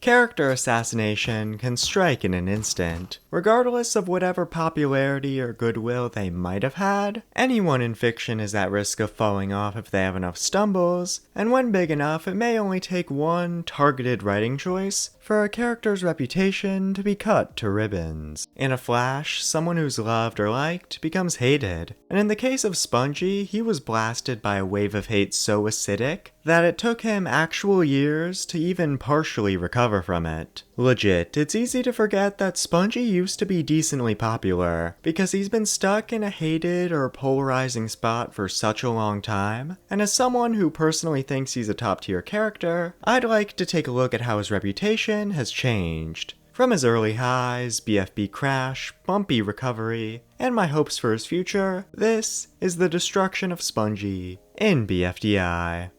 Character assassination can strike in an instant. Regardless of whatever popularity or goodwill they might have had, anyone in fiction is at risk of falling off if they have enough stumbles, and when big enough, it may only take one targeted writing choice for a character's reputation to be cut to ribbons. In a flash, someone who's loved or liked becomes hated, and in the case of Spongy, he was blasted by a wave of hate so acidic that it took him actual years to even partially recover from it. Legit, it's easy to forget that Spongy used to be decently popular, because he's been stuck in a hated or polarizing spot for such a long time, and as someone who personally thinks he's a top tier character, I'd like to take a look at how his reputation has changed. From his early highs, BFB crash, bumpy recovery, and my hopes for his future, this is the destruction of Spongy in BFDI.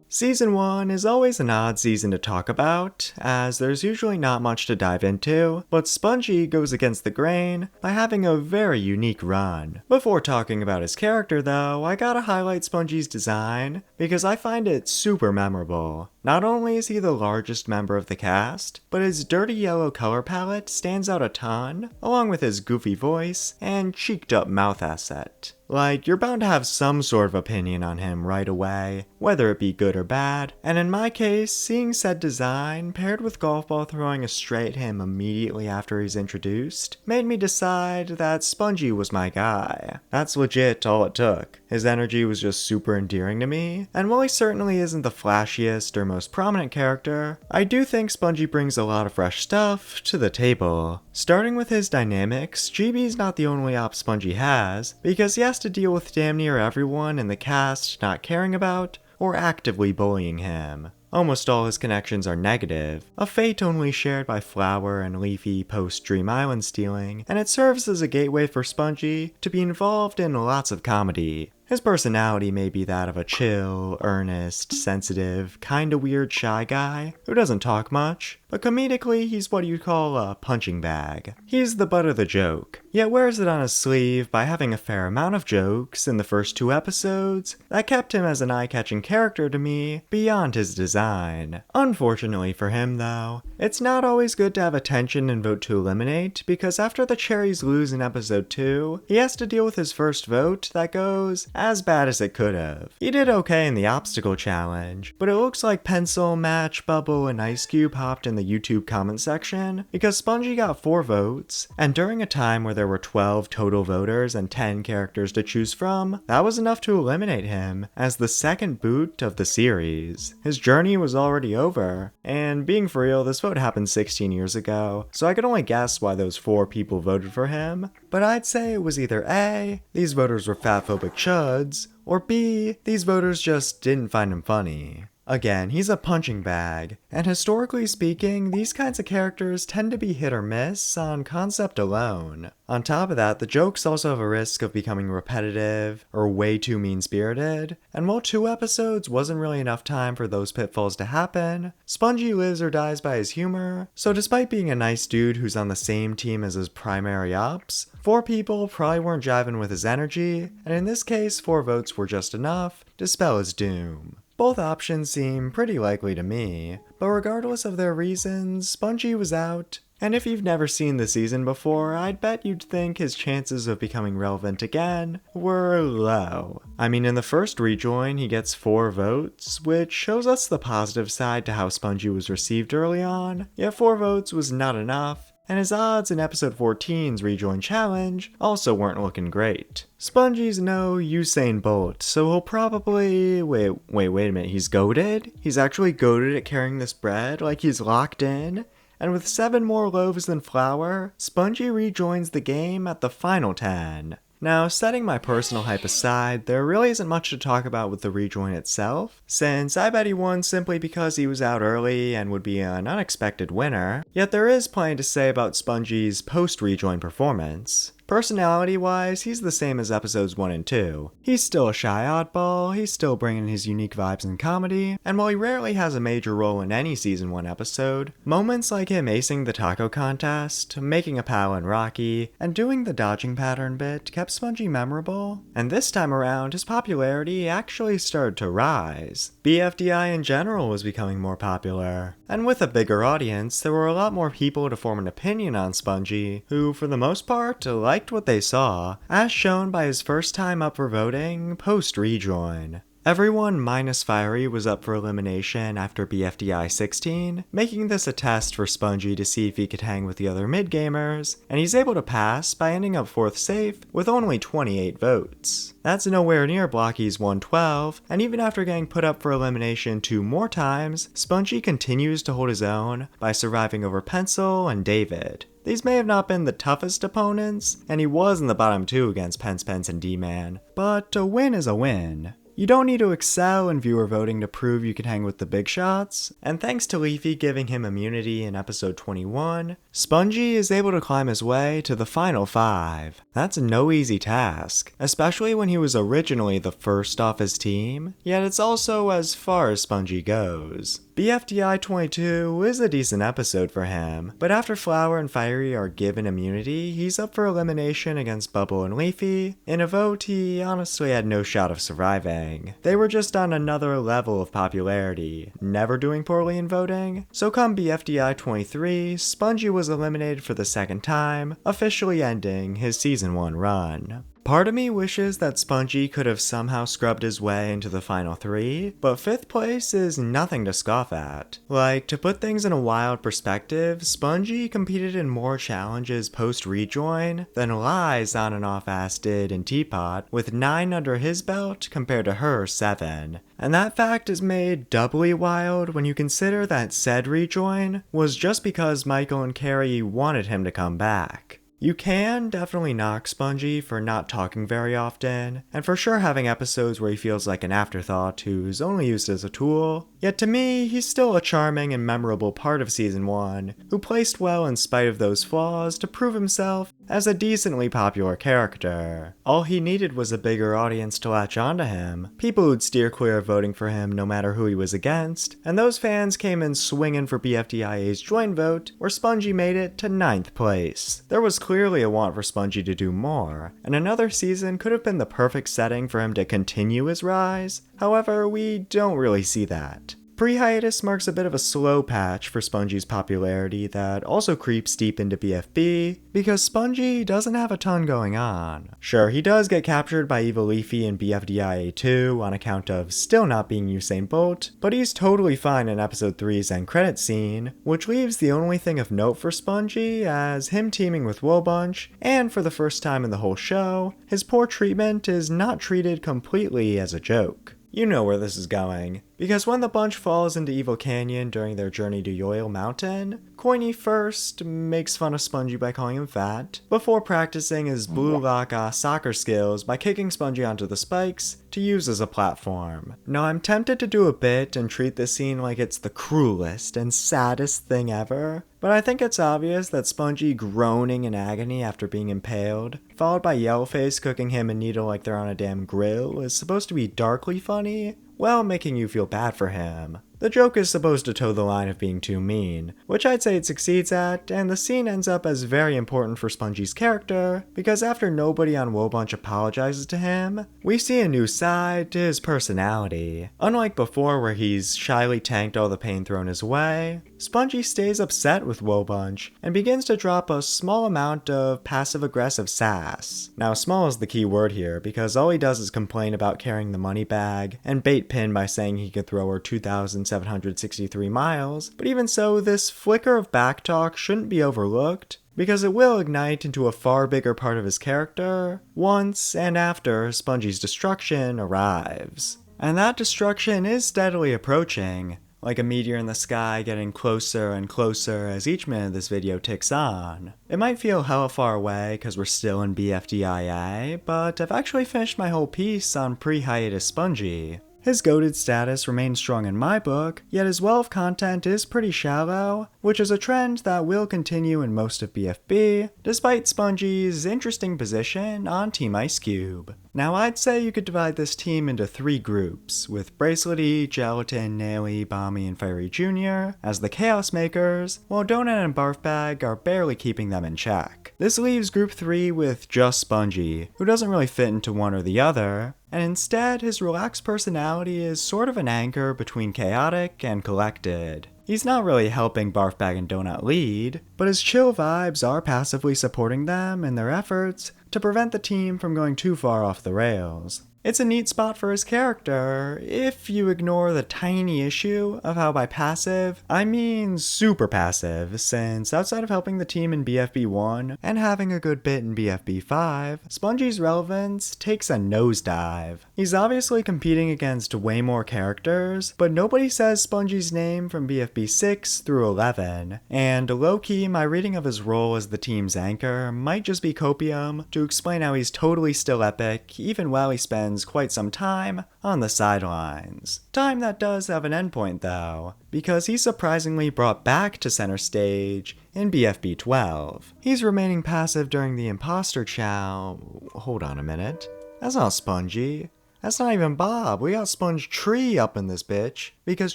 Season 1 is always an odd season to talk about, as there's usually not much to dive into, but Spongy goes against the grain by having a very unique run. Before talking about his character though, I gotta highlight Spongy's design, because I find it super memorable. Not only is he the largest member of the cast, but his dirty yellow color palette stands out a ton, along with his goofy voice and cheeked up mouth asset. Like, you're bound to have some sort of opinion on him right away, whether it be good or bad, and in my case, seeing said design paired with golf ball throwing a straight at him immediately after he's introduced, made me decide that Spongy was my guy. That's legit all it took. His energy was just super endearing to me, and while he certainly isn't the flashiest or most prominent character, I do think Spongy brings a lot of fresh stuff to the table. Starting with his dynamics, GB's not the only op Spongy has, because he has to deal with damn near everyone in the cast not caring about or actively bullying him. Almost all his connections are negative, a fate only shared by Flower and Leafy post Dream Island stealing, and it serves as a gateway for Spongy to be involved in lots of comedy. His personality may be that of a chill, earnest, sensitive, kinda weird shy guy who doesn't talk much, but comedically he's what you'd call a punching bag. He's the butt of the joke, yet wears it on his sleeve by having a fair amount of jokes in the first 2 episodes that kept him as an eye-catching character to me beyond his design. Unfortunately for him though, it's not always good to have attention and vote to eliminate, because after the cherries lose in episode 2, he has to deal with his first vote that goes as bad as it could have. He did okay in the obstacle challenge, but it looks like Pencil, Match, Bubble, and Ice Cube hopped in the YouTube comment section because Spongy got 4 votes, and during a time where there were 12 total voters and 10 characters to choose from, that was enough to eliminate him as the second boot of the series. His journey was already over, and being for real, this vote happened 16 years ago, so I could only guess why those 4 people voted for him, but I'd say it was either A, these voters were fatphobic chuds, or B, these voters just didn't find him funny. Again, he's a punching bag, and historically speaking, these kinds of characters tend to be hit or miss on concept alone. On top of that, the jokes also have a risk of becoming repetitive or way too mean-spirited, and while 2 episodes wasn't really enough time for those pitfalls to happen, Spongy lives or dies by his humor, so despite being a nice dude who's on the same team as his primary ops, 4 people probably weren't jiving with his energy, and in this case 4 votes were just enough to spell his doom. Both options seem pretty likely to me, but regardless of their reasons, Spongy was out, and if you've never seen the season before, I'd bet you'd think his chances of becoming relevant again were low. I mean, in the first rejoin, he gets 4 votes, which shows us the positive side to how Spongy was received early on, yet 4 votes was not enough, and his odds in episode 14's rejoin challenge also weren't looking great. Spongy's no Usain Bolt, so he'll probably... wait a minute, he's goated? He's actually goated at carrying this bread, like he's locked in? And with 7 more loaves than Flour, Spongy rejoins the game at the final 10. Now, setting my personal hype aside, there really isn't much to talk about with the rejoin itself, since I bet he won simply because he was out early and would be an unexpected winner, yet there is plenty to say about Spongy's post-rejoin performance. Personality-wise, he's the same as episodes 1 and 2. He's still a shy oddball, he's still bringing his unique vibes in comedy, and while he rarely has a major role in any season 1 episode, moments like him acing the taco contest, making a pal in Rocky, and doing the dodging pattern bit kept Spongy memorable. And this time around, his popularity actually started to rise. BFDI in general was becoming more popular, and with a bigger audience, there were a lot more people to form an opinion on Spongy, who, for the most part, liked what they saw, as shown by his first time up for voting post-rejoin. Everyone minus Fiery was up for elimination after BFDI 16, making this a test for Spongy to see if he could hang with the other mid-gamers, and he's able to pass by ending up 4th safe with only 28 votes. That's nowhere near Blocky's 112, and even after getting put up for elimination 2 more times, Spongy continues to hold his own by surviving over Pencil and David. These may have not been the toughest opponents, and he was in the bottom 2 against Pence and D-Man, but a win is a win. You don't need to excel in viewer voting to prove you can hang with the big shots, and thanks to Leafy giving him immunity in episode 21, Spongy is able to climb his way to the final 5. That's no easy task, especially when he was originally the first off his team, yet it's also as far as Spongy goes. BFDI 22 is a decent episode for him, but after Flower and Fiery are given immunity, he's up for elimination against Bubble and Leafy. In a vote, he honestly had no shot of surviving. They were just on another level of popularity, never doing poorly in voting. So come BFDI 23, Spongy was eliminated for the second time, officially ending his season 1 run. Part of me wishes that Spongy could have somehow scrubbed his way into the final 3, but 5th place is nothing to scoff at. Like, to put things in a wild perspective, Spongy competed in more challenges post-rejoin than Lies on and off-ass did in TPOT, with 9 under his belt compared to her 7. And that fact is made doubly wild when you consider that said rejoin was just because Michael and Carrie wanted him to come back. You can definitely knock Spongy for not talking very often, and for sure having episodes where he feels like an afterthought who's only used as a tool, yet to me, he's still a charming and memorable part of Season 1, who placed well in spite of those flaws to prove himself as a decently popular character. All he needed was a bigger audience to latch onto him, people who'd steer clear of voting for him no matter who he was against, and those fans came in swinging for BFDIA's join vote, where Spongy made it to 9th place. There was clearly a want for Spongy to do more, and another season could have been the perfect setting for him to continue his rise. However, we don't really see that. Pre-hiatus marks a bit of a slow patch for Spongy's popularity that also creeps deep into BFB, because Spongy doesn't have a ton going on. Sure, he does get captured by Evil Leafy in BFDIA 2 on account of still not being Usain Bolt, but he's totally fine in episode 3's end credit scene, which leaves the only thing of note for Spongy as him teaming with Woolbunch, and for the first time in the whole show, his poor treatment is not treated completely as a joke. You know where this is going, because when the bunch falls into Evil Canyon during their journey to Yoyle Mountain, Coiny first makes fun of Spongy by calling him fat, before practicing his Blue Lock soccer skills by kicking Spongy onto the spikes to use as a platform. Now I'm tempted to do a bit and treat this scene like it's the cruelest and saddest thing ever, but I think it's obvious that Spongy groaning in agony after being impaled, followed by Yellowface cooking him a needle like they're on a damn grill, is supposed to be darkly funny, while making you feel bad for him. The joke is supposed to toe the line of being too mean, which I'd say it succeeds at, and the scene ends up as very important for Spongy's character, because after nobody on Woolbunch apologizes to him, we see a new side to his personality. Unlike before where he's shyly tanked all the pain thrown his way, Spongy stays upset with Woolbunch and begins to drop a small amount of passive-aggressive sass. Now small is the key word here, because all he does is complain about carrying the money bag, and bait Pin by saying he could throw her 2,763 miles, but even so, this flicker of backtalk shouldn't be overlooked, because it will ignite into a far bigger part of his character once and after Spongy's destruction arrives. And that destruction is steadily approaching, like a meteor in the sky getting closer and closer as each minute of this video ticks on. It might feel hella far away because we're still in BFDIA, but I've actually finished my whole piece on pre-hiatus Spongy. His goated status remains strong in my book, yet his well of content is pretty shallow, which is a trend that will continue in most of BFB, despite Spongy's interesting position on Team Ice Cube. Now I'd say you could divide this team into 3 groups, with Bracelety, Gelatin, Naily, Bomby, and Fiery Jr. as the Chaos Makers, while Donut and Barfbag are barely keeping them in check. This leaves Group 3 with just Spongy, who doesn't really fit into one or the other, and instead his relaxed personality is sort of an anchor between chaotic and collected. He's not really helping Barfbag and Donut lead, but his chill vibes are passively supporting them in their efforts to prevent the team from going too far off the rails. It's a neat spot for his character, if you ignore the tiny issue of how by passive, I mean super passive, since outside of helping the team in BFB 1 and having a good bit in BFB 5, Spongy's relevance takes a nosedive. He's obviously competing against way more characters, but nobody says Spongy's name from BFB 6 through 11, and low-key my reading of his role as the team's anchor might just be copium to explain how he's totally still epic even while he spends quite some time on the sidelines. Time that does have an endpoint though, because he's surprisingly brought back to center stage in BFB 12. He's remaining passive during the imposter chow. Hold on a minute. That's not Spongy. That's not even Bob. We got Sponge Tree up in this bitch, because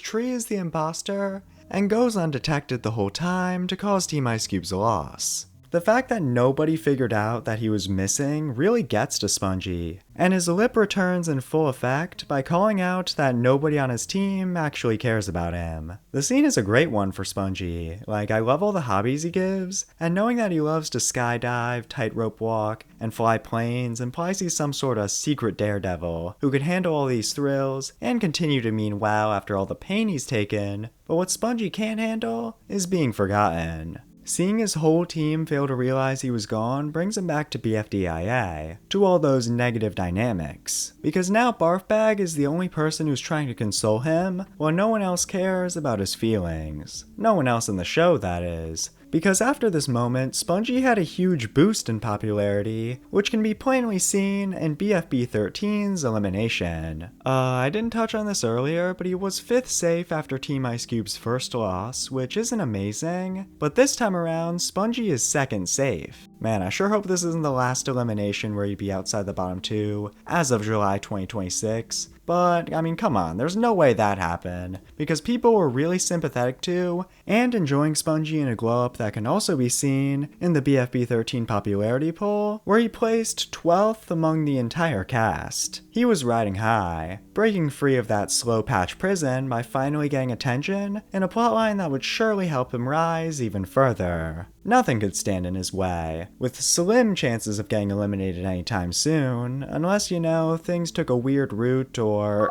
Tree is the imposter and goes undetected the whole time to cause Team Ice Cube's loss. The fact that nobody figured out that he was missing really gets to Spongy, and his lip returns in full effect by calling out that nobody on his team actually cares about him. The scene is a great one for Spongy. I love all the hobbies he gives, and knowing that he loves to skydive, tightrope walk, and fly planes implies he's some sort of secret daredevil who could handle all these thrills and continue to mean wow after all the pain he's taken, but what Spongy can't handle is being forgotten. Seeing his whole team fail to realize he was gone brings him back to BFDIA, to all those negative dynamics, because now Barfbag is the only person who's trying to console him, while no one else cares about his feelings. No one else in the show, that is. Because after this moment, Spongy had a huge boost in popularity, which can be plainly seen in BFB 13's elimination. I didn't touch on this earlier, but he was 5th safe after Team Ice Cube's first loss, which isn't amazing, but this time around, Spongy is 2nd safe. Man, I sure hope this isn't the last elimination where he'd be outside the bottom 2 as of July 2026. But, I mean, come on, there's no way that happened, because people were really sympathetic to and enjoying Spongy in a glow-up that can also be seen in the BFB 13 popularity poll, where he placed 12th among the entire cast. He was riding high, breaking free of that slow patch prison by finally getting attention in a plotline that would surely help him rise even further. Nothing could stand in his way, with slim chances of getting eliminated anytime soon, unless, things took a weird route or...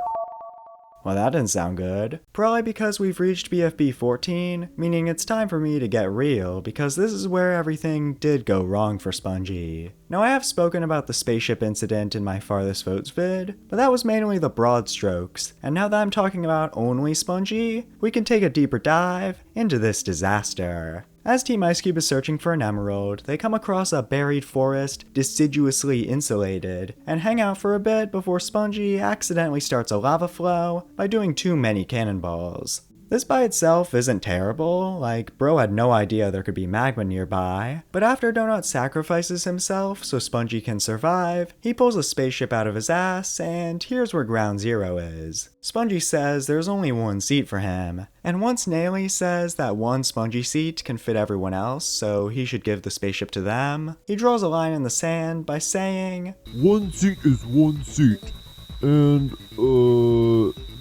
Well, that didn't sound good. Probably because we've reached BFB 14, meaning it's time for me to get real, because this is where everything did go wrong for Spongy. Now, I have spoken about the spaceship incident in my Farthest Votes vid, but that was mainly the broad strokes, and now that I'm talking about only Spongy, we can take a deeper dive into this disaster. As Team Ice Cube is searching for an emerald, they come across a buried forest, deciduously insulated, and hang out for a bit before Spongy accidentally starts a lava flow by doing too many cannonballs. This by itself isn't terrible, bro had no idea there could be magma nearby, but after Donut sacrifices himself so Spongy can survive, he pulls a spaceship out of his ass, and here's where Ground Zero is. Spongy says there's only one seat for him, and once Naily says that one Spongy seat can fit everyone else, so he should give the spaceship to them, he draws a line in the sand by saying, "One seat is one seat, and,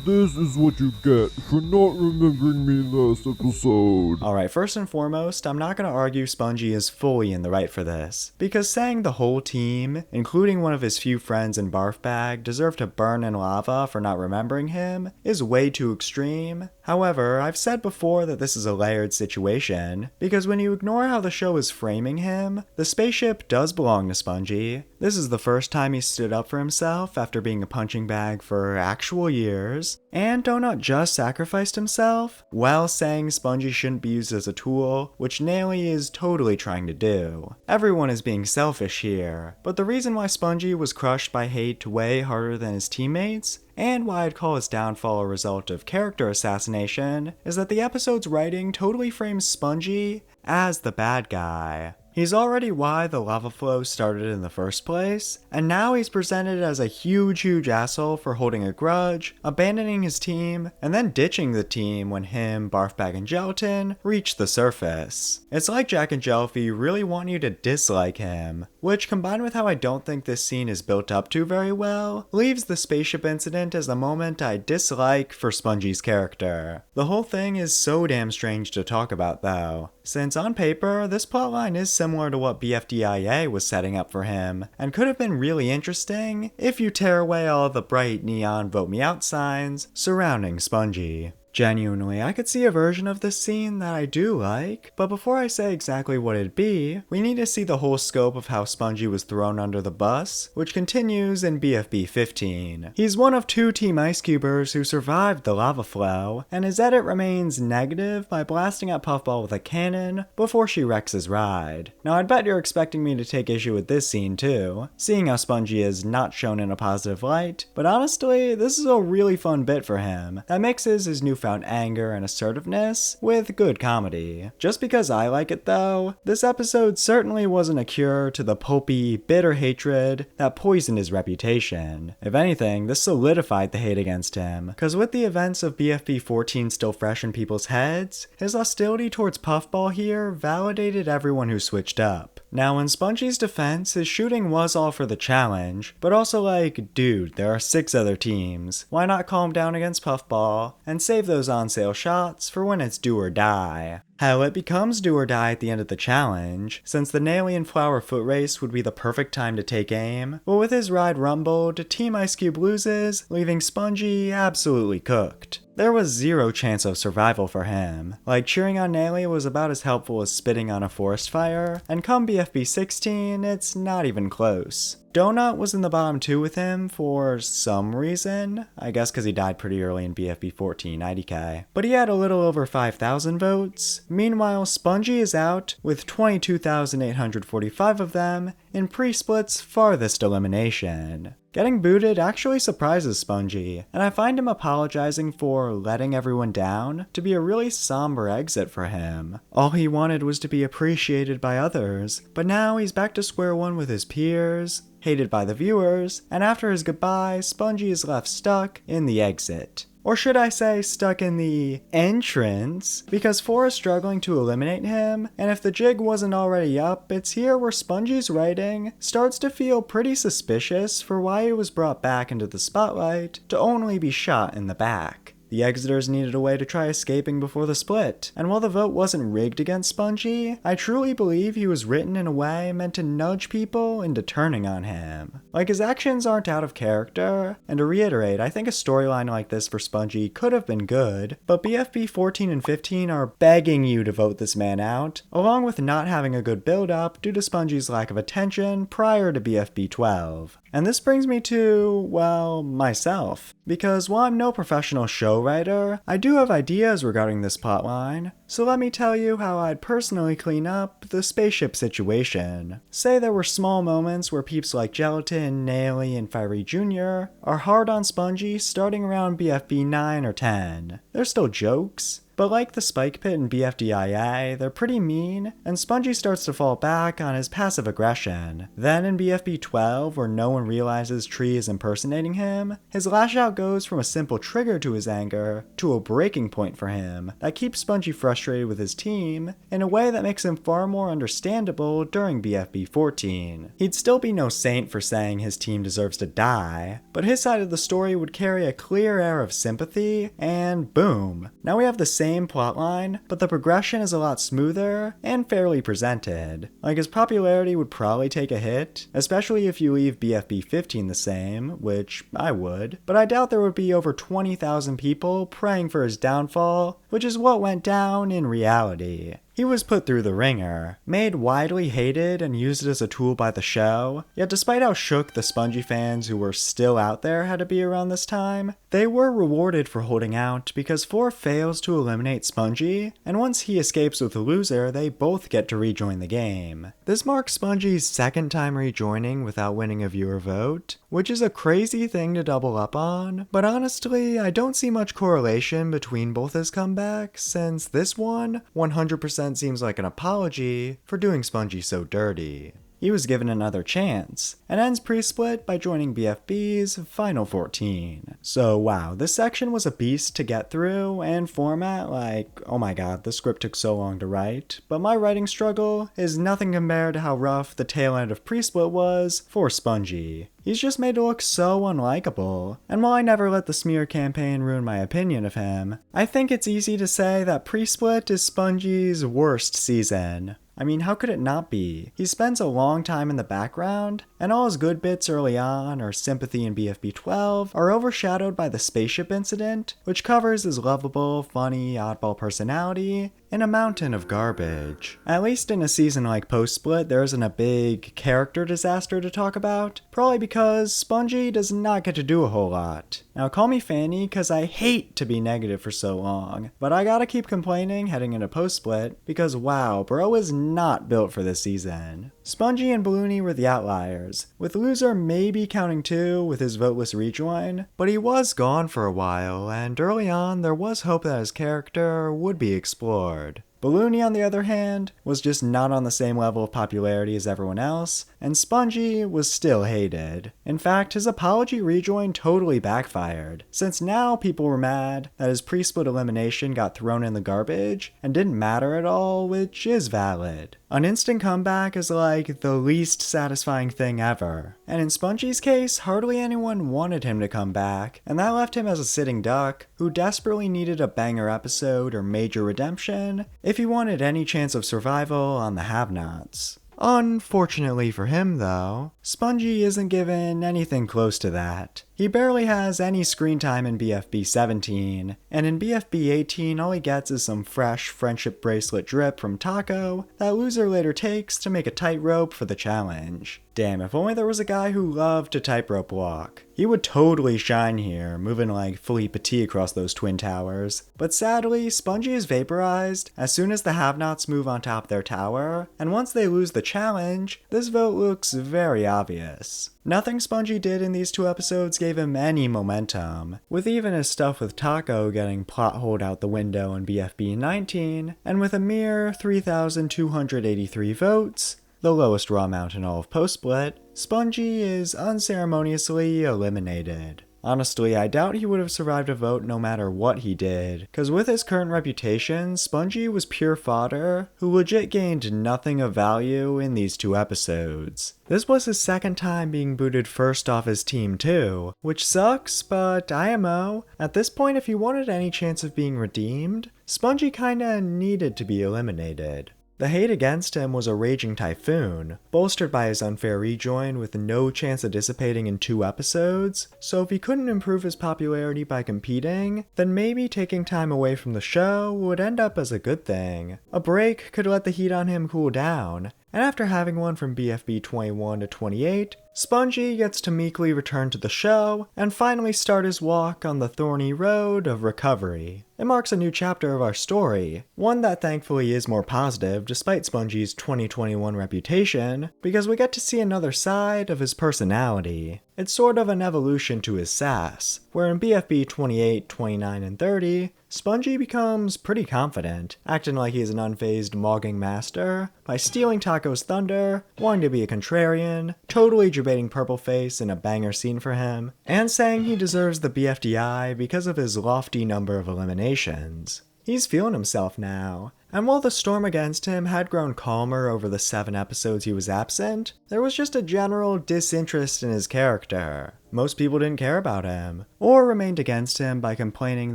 this is what you get for not remembering me last episode." Alright, first and foremost, I'm not going to argue Spongy is fully in the right for this, because saying the whole team, including one of his few friends in Barfbag, deserve to burn in lava for not remembering him is way too extreme. However, I've said before that this is a layered situation, because when you ignore how the show is framing him, the spaceship does belong to Spongy. This is the first time he stood up for himself after being a punching bag for actual years, and Donut just sacrificed himself while saying Spongy shouldn't be used as a tool, which Naily is totally trying to do. Everyone is being selfish here, but the reason why Spongy was crushed by hate way harder than his teammates and why I'd call his downfall a result of character assassination, is that the episode's writing totally frames Spongy as the bad guy. He's already why the lava flow started in the first place, and now he's presented as a huge asshole for holding a grudge, abandoning his team, and then ditching the team when him, Barfbag, and Gelatin reach the surface. It's like Jacknjellify really want you to dislike him, which, combined with how I don't think this scene is built up to very well, leaves the spaceship incident as the moment I dislike for Spongy's character. The whole thing is so damn strange to talk about though, since on paper, this plotline is similar to what BFDIA was setting up for him, and could have been really interesting if you tear away all the bright neon vote me out signs surrounding Spongy. Genuinely, I could see a version of this scene that I do like, but before I say exactly what it'd be, we need to see the whole scope of how Spongy was thrown under the bus, which continues in BFB 15. He's one of 2 Team Ice Cubers who survived the lava flow, and his edit remains negative by blasting at Puffball with a cannon before she wrecks his ride. Now I'd bet you're expecting me to take issue with this scene too, seeing how Spongy is not shown in a positive light, but honestly, this is a really fun bit for him that mixes his newfound anger and assertiveness with good comedy. Just because I like it though, this episode certainly wasn't a cure to the pulpy, bitter hatred that poisoned his reputation. If anything, this solidified the hate against him, cause with the events of BFB 14 still fresh in people's heads, his hostility towards Puffball here validated everyone who switched up. Now in Spongy's defense, his shooting was all for the challenge, but also like, dude, there are 6 other teams. Why not calm down against Puffball and save those on sale shots for when it's do or die? Hell, it becomes do or die at the end of the challenge, since the Nailian Flower foot race would be the perfect time to take aim, but with his ride rumbled, Team Ice Cube loses, leaving Spongy absolutely cooked. There was 0 chance of survival for him. Like, cheering on Nailia was about as helpful as spitting on a forest fire, and come BFB 16, it's not even close. Donut was in the bottom 2 with him for some reason, I guess because he died pretty early in BFB 14 IDK, but he had a little over 5,000 votes. Meanwhile, Spongy is out with 22,845 of them in pre-split's farthest elimination. Getting booted actually surprises Spongy, and I find him apologizing for letting everyone down to be a really somber exit for him. All he wanted was to be appreciated by others, but now he's back to square one with his peers, hated by the viewers, and after his goodbye, Spongy is left stuck in the exit. Or should I say stuck in the entrance, because 4 is struggling to eliminate him, and if the jig wasn't already up, it's here where Spongy's writing starts to feel pretty suspicious for why he was brought back into the spotlight to only be shot in the back. The Exiters needed a way to try escaping before the split, and while the vote wasn't rigged against Spongy, I truly believe he was written in a way meant to nudge people into turning on him. Like, his actions aren't out of character, and to reiterate, I think a storyline like this for Spongy could have been good, but BFB 14 and 15 are begging you to vote this man out, along with not having a good build-up due to Spongy's lack of attention prior to BFB 12. And this brings me to, well, myself. Because while I'm no professional show writer, I do have ideas regarding this plotline, so let me tell you how I'd personally clean up the spaceship situation. Say there were small moments where peeps like Gelatin, Naily, and Fiery Jr. are hard on Spongy starting around BFB 9 or 10. They're still jokes, but like the Spike Pit in BFDIA, they're pretty mean, and Spongy starts to fall back on his passive aggression. Then in BFB 12, where no one realizes Tree is impersonating him, his lash out goes from a simple trigger to his anger to a breaking point for him that keeps Spongy frustrated with his team in a way that makes him far more understandable during BFB 14. He'd still be no saint for saying his team deserves to die, but his side of the story would carry a clear air of sympathy, and boom. Now we have the same plotline, but the progression is a lot smoother and fairly presented. Like, his popularity would probably take a hit, especially if you leave BFB 15 the same, which I would, but I doubt there would be over 20,000 people praying for his downfall, which is what went down in reality. He was put through the ringer, made widely hated and used as a tool by the show, yet despite how shook the Spongy fans who were still out there had to be around this time, they were rewarded for holding out because 4 fails to eliminate Spongy, and once he escapes with the loser, they both get to rejoin the game. This marks Spongy's second time rejoining without winning a viewer vote, which is a crazy thing to double up on, but honestly, I don't see much correlation between both his comebacks, since this one 100% seems like an apology for doing Spongy so dirty. He was given another chance, and ends pre-split by joining BFB's Final 14. So wow, this section was a beast to get through, and format, like, oh my god, the script took so long to write, but my writing struggle is nothing compared to how rough the tail end of pre-split was for Spongy. He's just made to look so unlikable, and while I never let the smear campaign ruin my opinion of him, I think it's easy to say that pre-split is Spongy's worst season. I mean, how could it not be? He spends a long time in the background, and all his good bits early on, or sympathy in BFB 12, are overshadowed by the spaceship incident, which covers his lovable, funny, oddball personality in a mountain of garbage. At least in a season like Post-Split, there isn't a big character disaster to talk about, probably because Spongy does not get to do a whole lot. Now call me Fanny, cause I hate to be negative for so long, but I gotta keep complaining heading into Post-Split, because wow, bro is not built for this season. Spongy and Balloony were the outliers, with Loser maybe counting 2 with his voteless rejoin, but he was gone for a while, and early on there was hope that his character would be explored. Balloony, on the other hand, was just not on the same level of popularity as everyone else, and Spongy was still hated. In fact, his apology rejoin totally backfired, since now people were mad that his pre-split elimination got thrown in the garbage and didn't matter at all, which is valid. An instant comeback is like the least satisfying thing ever, and in Spongy's case, hardly anyone wanted him to come back, and that left him as a sitting duck who desperately needed a banger episode or major redemption if he wanted any chance of survival on the have-nots. Unfortunately for him though, Spongy isn't given anything close to that. He barely has any screen time in BFB 17, and in BFB 18 all he gets is some fresh friendship bracelet drip from Taco that Loser later takes to make a tightrope for the challenge. Damn, if only there was a guy who loved to tightrope walk. He would totally shine here, moving like Philippe Petit across those twin towers. But sadly, Spongy is vaporized as soon as the have-nots move on top their tower, and once they lose the challenge, this vote looks very obvious. Nothing Spongy did in these 2 episodes gave him any momentum, with even his stuff with Taco getting plot holed out the window in BFB 19, and with a mere 3,283 votes, the lowest raw amount in all of Post-Split, Spongy is unceremoniously eliminated. Honestly, I doubt he would have survived a vote no matter what he did, cause with his current reputation, Spongy was pure fodder who legit gained nothing of value in these 2 episodes. This was his second time being booted first off his team too, which sucks, but IMO, at this point if he wanted any chance of being redeemed, Spongy kinda needed to be eliminated. The hate against him was a raging typhoon, bolstered by his unfair rejoin with no chance of dissipating in 2 episodes, so if he couldn't improve his popularity by competing, then maybe taking time away from the show would end up as a good thing. A break could let the heat on him cool down, and after having one from BFB 21 to 28, Spongy gets to meekly return to the show and finally start his walk on the thorny road of recovery. It marks a new chapter of our story, one that thankfully is more positive despite Spongy's 2021 reputation, because we get to see another side of his personality. It's sort of an evolution to his sass, where in BFB 28, 29, and 30, Spongy becomes pretty confident, acting like he's an unfazed mogging master, by stealing Taco's thunder, wanting to be a contrarian, totally debating Purpleface in a banger scene for him, and saying he deserves the BFDI because of his lofty number of eliminations. He's feeling himself now, and while the storm against him had grown calmer over the 7 episodes he was absent, there was just a general disinterest in his character. Most people didn't care about him, or remained against him by complaining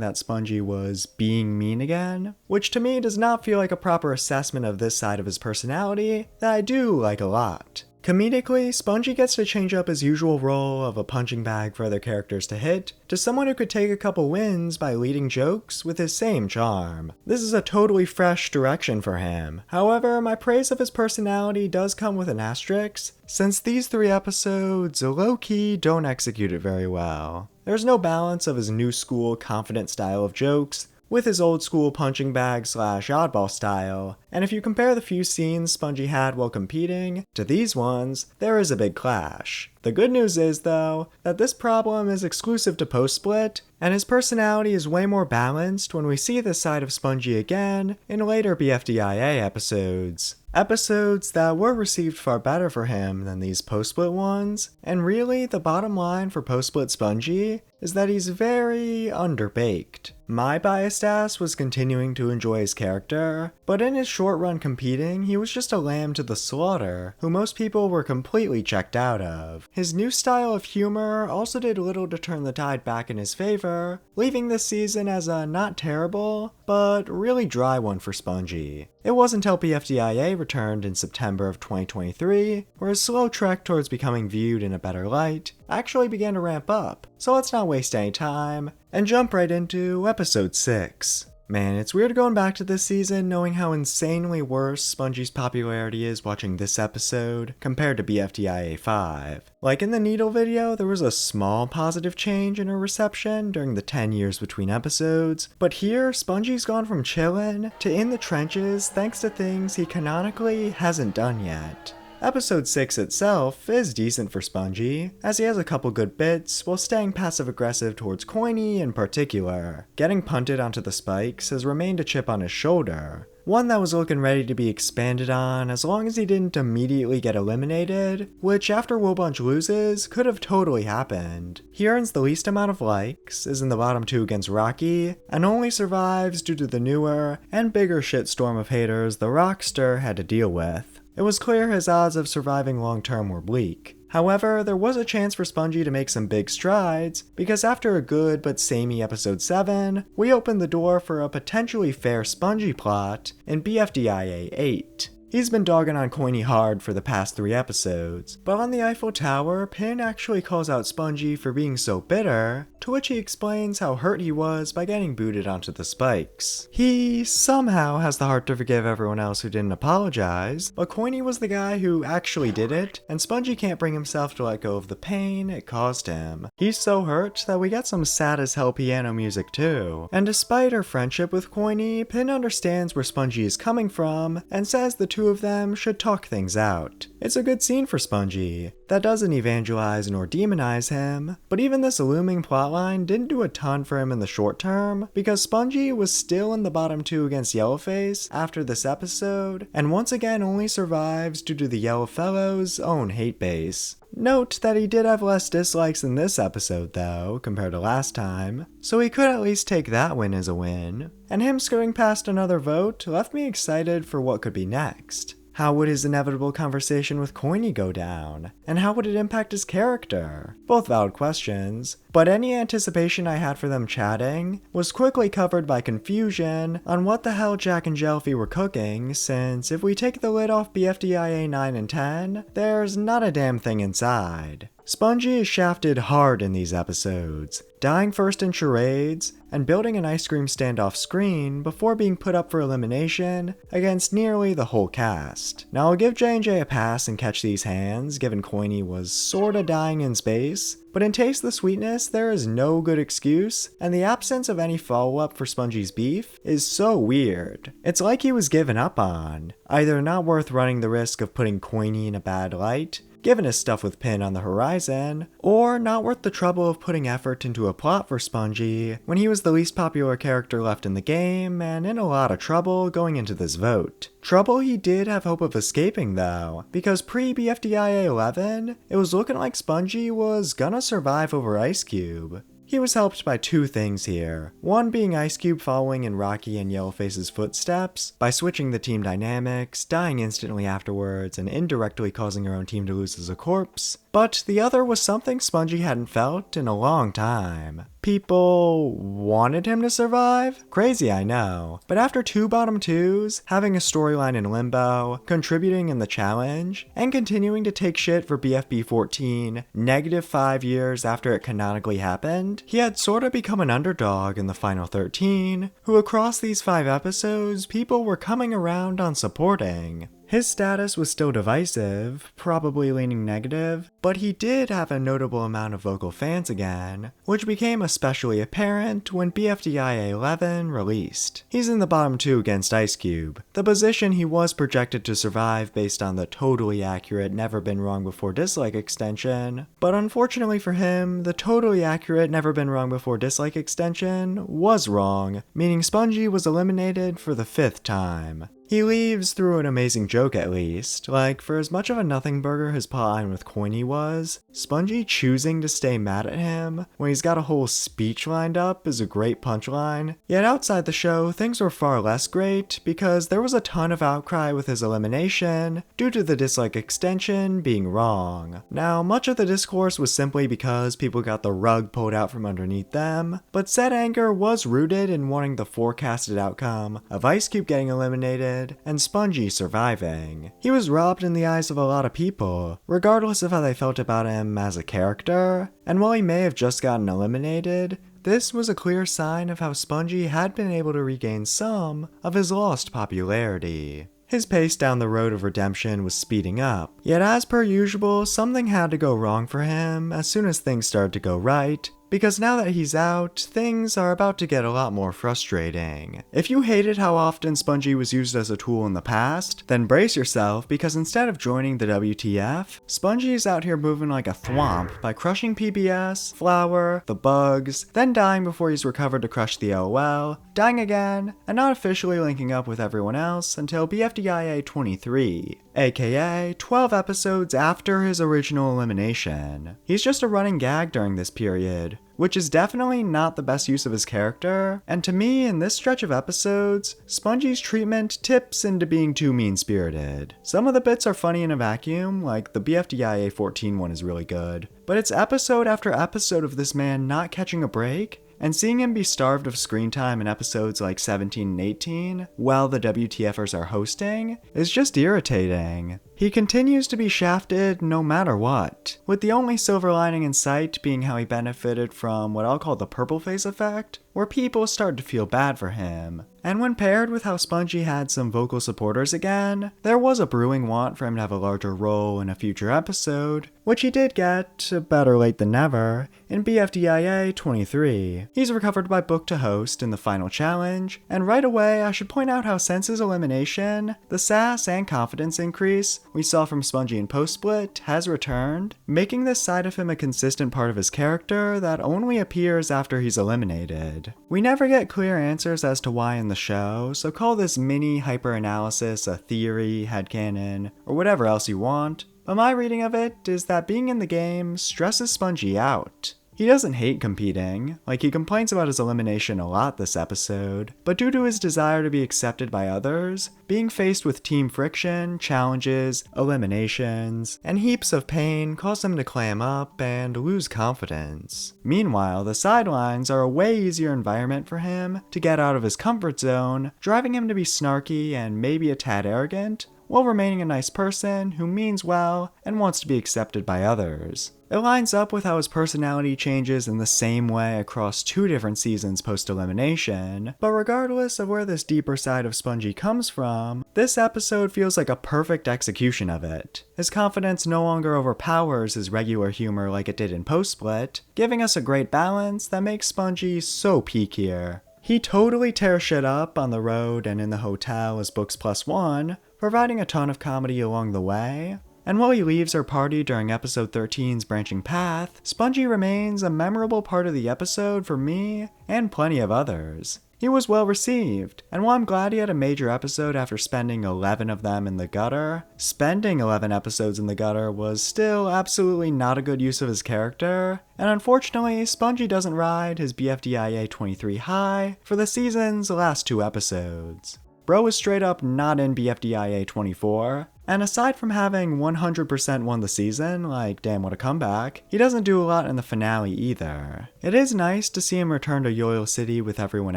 that Spongy was being mean again, which to me does not feel like a proper assessment of this side of his personality that I do like a lot. Comedically, Spongy gets to change up his usual role of a punching bag for other characters to hit to someone who could take a couple wins by leading jokes with his same charm. This is a totally fresh direction for him. However, my praise of his personality does come with an asterisk, since these 3 episodes low-key don't execute it very well. There's no balance of his new school confident style of jokes with his old school punching bag / oddball style, and if you compare the few scenes Spongy had while competing to these ones, there is a big clash. The good news is, though, that this problem is exclusive to post-split, and his personality is way more balanced when we see this side of Spongy again in later BFDIA episodes. Episodes that were received far better for him than these post-split ones, and really, the bottom line for post-split Spongy is that he's very underbaked. My biased ass was continuing to enjoy his character, but in his short run competing, he was just a lamb to the slaughter, who most people were completely checked out of. His new style of humor also did little to turn the tide back in his favor, leaving this season as a not terrible, but really dry one for Spongy. It wasn't until BFDIA returned in September of 2023, where his slow trek towards becoming viewed in a better light actually began to ramp up, so let's not waste any time and jump right into episode 6. Man, it's weird going back to this season knowing how insanely worse Spongy's popularity is watching this episode compared to BFDIA 5. Like in the Needle video, there was a small positive change in her reception during the 10 years between episodes, but here, Spongy's gone from chillin' to in the trenches thanks to things he canonically hasn't done yet. Episode 6 itself is decent for Spongy, as he has a couple good bits while staying passive-aggressive towards Coiny in particular. Getting punted onto the spikes has remained a chip on his shoulder, one that was looking ready to be expanded on as long as he didn't immediately get eliminated, which after Wilbunch loses could have totally happened. He earns the least amount of likes, is in the bottom 2 against Rocky, and only survives due to the newer and bigger shitstorm of haters the Rockster had to deal with. It was clear his odds of surviving long-term were bleak. However, there was a chance for Spongy to make some big strides, because after a good but samey episode 7, we opened the door for a potentially fair Spongy plot in BFDIA 8. He's been dogging on Coiny hard for the past 3 episodes, but on the Eiffel Tower, Pin actually calls out Spongy for being so bitter, to which he explains how hurt he was by getting booted onto the spikes. He somehow has the heart to forgive everyone else who didn't apologize, but Coiny was the guy who actually did it, and Spongy can't bring himself to let go of the pain it caused him. He's so hurt that we get some sad as hell piano music too. And despite her friendship with Coiny, Pin understands where Spongy is coming from, and says the two of them should talk things out. It's a good scene for Spongy, that doesn't evangelize nor demonize him, but even this looming plotline didn't do a ton for him in the short term, because Spongy was still in the bottom 2 against Yellowface after this episode, and once again only survives due to the Yellow Fellow's own hate base. Note that he did have less dislikes in this episode though, compared to last time, so he could at least take that win as a win. And him skirting past another vote left me excited for what could be next. How would his inevitable conversation with Coiny go down? And how would it impact his character? Both valid questions, but any anticipation I had for them chatting was quickly covered by confusion on what the hell Jacknjellify were cooking, since if we take the lid off BFDIA 9 and 10, there's not a damn thing inside. Spongy is shafted hard in these episodes, dying first in charades, and building an ice cream stand off screen before being put up for elimination against nearly the whole cast. Now I'll give J&J a pass and catch these hands, given Coiny was sorta dying in space, but in Taste the Sweetness there is no good excuse, and the absence of any follow-up for Spongy's beef is so weird. It's like he was given up on, either not worth running the risk of putting Coiny in a bad light, given his stuff with Pin on the horizon, or not worth the trouble of putting effort into a plot for Spongy when he was the least popular character left in the game and in a lot of trouble going into this vote. Trouble he did have hope of escaping though, because pre-BFDIA 11, it was looking like Spongy was gonna survive over Ice Cube. He was helped by 2 things here, one being Ice Cube following in Rocky and Yellowface's footsteps by switching the team dynamics, dying instantly afterwards, and indirectly causing her own team to lose as a corpse, but the other was something Spongy hadn't felt in a long time. People wanted him to survive? Crazy, I know. But after 2 bottom 2s, having a storyline in limbo, contributing in the challenge, and continuing to take shit for BFB 14 -5 years after it canonically happened, he had sorta become an underdog in the final 13, who across these 5 episodes, people were coming around on supporting. His status was still divisive, probably leaning negative, but he did have a notable amount of vocal fans again, which became especially apparent when BFDIA 11 released. He's in the bottom 2 against Ice Cube, the position he was projected to survive based on the totally accurate never been wrong before dislike extension, but unfortunately for him, the totally accurate never been wrong before dislike extension was wrong, meaning Spongy was eliminated for the 5th time. He leaves through an amazing joke at least, like for as much of a nothing burger his plotline with Coiny was, Spongy choosing to stay mad at him when he's got a whole speech lined up is a great punchline. Yet outside the show, things were far less great because there was a ton of outcry with his elimination due to the dislike extension being wrong. Now, much of the discourse was simply because people got the rug pulled out from underneath them, but said anger was rooted in wanting the forecasted outcome of Ice Cube getting eliminated and Spongy surviving. He was robbed in the eyes of a lot of people, regardless of how they felt about him as a character, and while he may have just gotten eliminated, this was a clear sign of how Spongy had been able to regain some of his lost popularity. His pace down the road of redemption was speeding up, yet as per usual, something had to go wrong for him as soon as things started to go right, because now that he's out, things are about to get a lot more frustrating. If you hated how often Spongy was used as a tool in the past, then brace yourself because instead of joining the WTF, Spongy is out here moving like a thwomp by crushing PBS, Flower, the Bugs, then dying before he's recovered to crush the LOL, dying again, and not officially linking up with everyone else until BFDIA 23. aka 12 episodes after his original elimination. He's just a running gag during this period, which is definitely not the best use of his character, and to me, in this stretch of episodes, Spongy's treatment tips into being too mean-spirited. Some of the bits are funny in a vacuum, like the BFDIA 14 one is really good, but it's episode after episode of this man not catching a break, and seeing him be starved of screen time in episodes like 17 and 18, while the WTFers are hosting, is just irritating. He continues to be shafted no matter what, with the only silver lining in sight being how he benefited from what I'll call the purple face effect, where people started to feel bad for him. And when paired with how Spongy had some vocal supporters again, there was a brewing want for him to have a larger role in a future episode, which he did get, better late than never, in BFDIA 23. He's recovered by book to host in the final challenge, and right away I should point out how since his elimination, the sass and confidence increase we saw from Spongy in post-split has returned, making this side of him a consistent part of his character that only appears after he's eliminated. We never get clear answers as to why in the show, so call this mini hyper-analysis a theory, headcanon, or whatever else you want, but my reading of it is that being in the game stresses Spongy out. He doesn't hate competing, like he complains about his elimination a lot this episode, but due to his desire to be accepted by others, being faced with team friction, challenges, eliminations, and heaps of pain cause him to clam up and lose confidence. Meanwhile, the sidelines are a way easier environment for him to get out of his comfort zone, driving him to be snarky and maybe a tad arrogant, while remaining a nice person who means well and wants to be accepted by others. It lines up with how his personality changes in the same way across 2 different seasons post-elimination, but regardless of where this deeper side of Spongy comes from, this episode feels like a perfect execution of it. His confidence no longer overpowers his regular humor like it did in post-split, giving us a great balance that makes Spongy so peak here. He totally tears shit up on the road and in the hotel as Books Plus One, providing a ton of comedy along the way. And while he leaves our party during episode 13's branching path, Spongy remains a memorable part of the episode for me and plenty of others. He was well received, and while I'm glad he had a major episode after spending 11 of them in the gutter, spending 11 episodes in the gutter was still absolutely not a good use of his character, and unfortunately, Spongy doesn't ride his BFDIA 23 high for the season's last 2 episodes. Bro is straight up not in BFDIA 24, And aside from having 100% won the season, like damn what a comeback, he doesn't do a lot in the finale either. It is nice to see him return to Yoyo City with everyone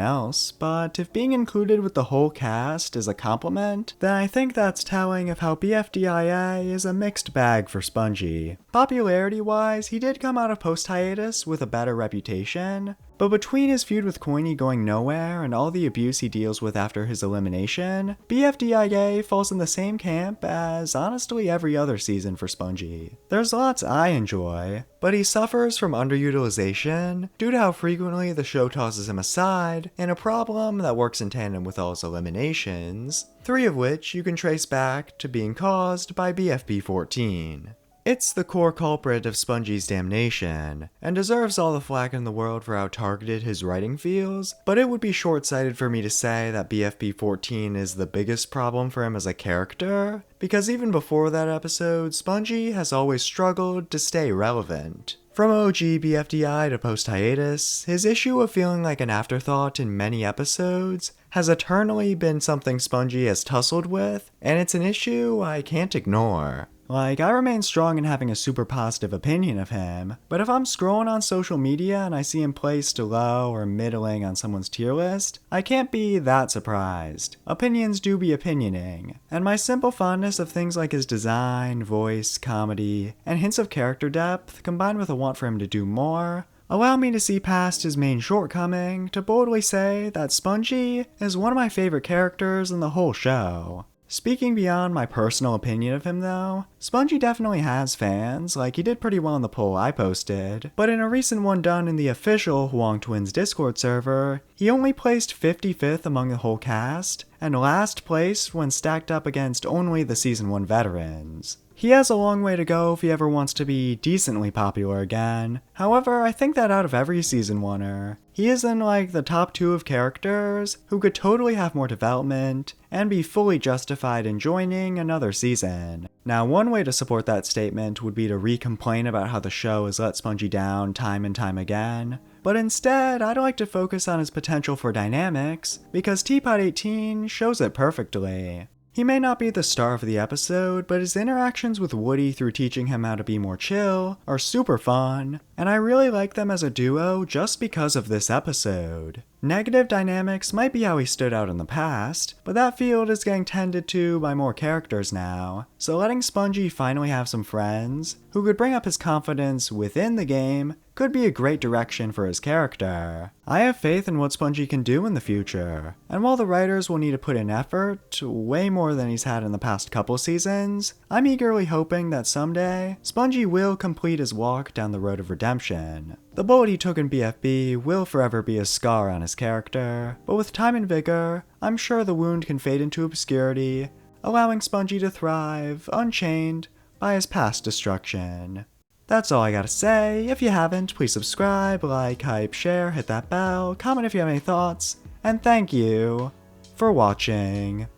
else, but if being included with the whole cast is a compliment, then I think that's telling of how BFDIA is a mixed bag for Spongy. Popularity-wise, he did come out of post-hiatus with a better reputation, but between his feud with Coiny going nowhere and all the abuse he deals with after his elimination, BFDIA falls in the same camp as honestly every other season for Spongy. There's lots I enjoy, but he suffers from underutilization due to how frequently the show tosses him aside, and a problem that works in tandem with all his eliminations, 3 of which you can trace back to being caused by BFP14. It's the core culprit of Spongy's damnation, and deserves all the flack in the world for how targeted his writing feels, but it would be short-sighted for me to say that BFP14 is the biggest problem for him as a character, because even before that episode, Spongy has always struggled to stay relevant. From OG BFDI to post-hiatus, his issue of feeling like an afterthought in many episodes has eternally been something Spongy has tussled with, and it's an issue I can't ignore. Like, I remain strong in having a super positive opinion of him, but if I'm scrolling on social media and I see him placed low or middling on someone's tier list, I can't be that surprised. Opinions do be opinioning, and my simple fondness of things like his design, voice, comedy, and hints of character depth, combined with a want for him to do more, allow me to see past his main shortcoming to boldly say that Spongy is one of my favorite characters in the whole show. Speaking beyond my personal opinion of him though, Spongy definitely has fans, like he did pretty well in the poll I posted, but in a recent one done in the official Huang Twins Discord server, he only placed 55th among the whole cast, and last place when stacked up against only the Season 1 veterans. He has a long way to go if he ever wants to be decently popular again. However, I think that out of every Season 1er, he is in like the top 2 of characters who could totally have more development and be fully justified in joining another season. Now, one way to support that statement would be to re-complain about how the show has let Spongy down time and time again, but instead, I'd like to focus on his potential for dynamics, because TPOT 18 shows it perfectly. He may not be the star of the episode, but his interactions with Woody through teaching him how to be more chill are super fun, and I really like them as a duo just because of this episode. Negative dynamics might be how he stood out in the past, but that field is getting tended to by more characters now, so letting Spongy finally have some friends who could bring up his confidence within the game could be a great direction for his character. I have faith in what Spongy can do in the future, and while the writers will need to put in effort, way more than he's had in the past couple seasons, I'm eagerly hoping that someday, Spongy will complete his walk down the road of redemption. The bullet he took in BFB will forever be a scar on his character, but with time and vigor, I'm sure the wound can fade into obscurity, allowing Spongy to thrive, unchained by his past destruction. That's all I gotta say. If you haven't, please subscribe, like, hype, share, hit that bell, comment if you have any thoughts, and thank you for watching.